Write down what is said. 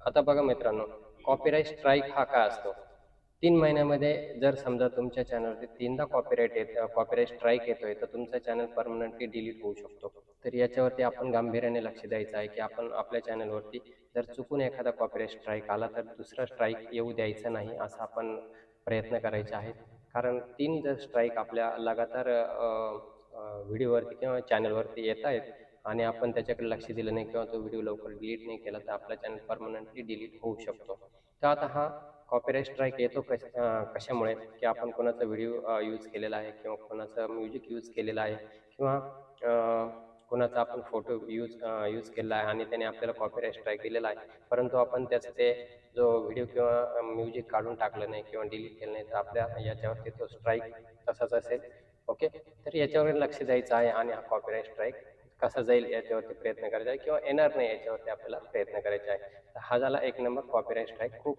आता बघा मित्रांनो, कॉपीराइट स्ट्राईक हा काय असतो? 3 महिन्यामध्ये जर समजा तुमच्या चॅनलवरती 3दा कॉपीराइट स्ट्राईक येतोय, तर तुमचा चॅनल परमनंटली डिलीट होऊ शकतो. तर याच्यावरती आपण गांभीर्याने लक्ष द्यायचं आहे, की आपण आपल्या चॅनलवरती जर चुकून एखादा कॉपीराइट स्ट्राईक आला, तर दुसरा स्ट्राईक येऊ द्यायचा नाही, असा आपण प्रयत्न करायचे आहेत. कारण 3 जर स्ट्राईक आपल्या लगातार व्हिडिओवरती किंवा चॅनलवरती येत आहेत आणि आपण त्याच्याकडे लक्ष दिलं नाही किंवा तो व्हिडिओ लवकर डिलीट नाही केला, तर आपला चॅनल परमनंटली डिलीट होऊ शकतो. तर आता हा कॉपीराइट स्ट्राईक येतो कशामुळे, की आपण कोणाचा व्हिडिओ यूज केलेला आहे किंवा कोणाचं म्युझिक यूज केलेलं आहे किंवा कोणाचा आपण फोटो यूज केलेला आहे आणि त्याने आपल्याला कॉपीराइट स्ट्राईक दिलेला आहे. परंतु आपण त्याचं ते जो व्हिडिओ किंवा म्युझिक काढून टाकलं नाही किंवा डिलीट केलं नाही, तर आपल्या याच्यावरती तो स्ट्राईक तसाच असेल. ओके. तर याच्यावर लक्ष द्यायचं आहे आणि हा कॉपीराइट स्ट्राईक कसा जाईल याच्यावरती प्रयत्न करायचा आहे किंवा येणार नाही याच्यावरती आपल्याला प्रयत्न करायचे आहे. तर हा झाला 1 नंबर कॉपीराइट स्ट्राईक. खूप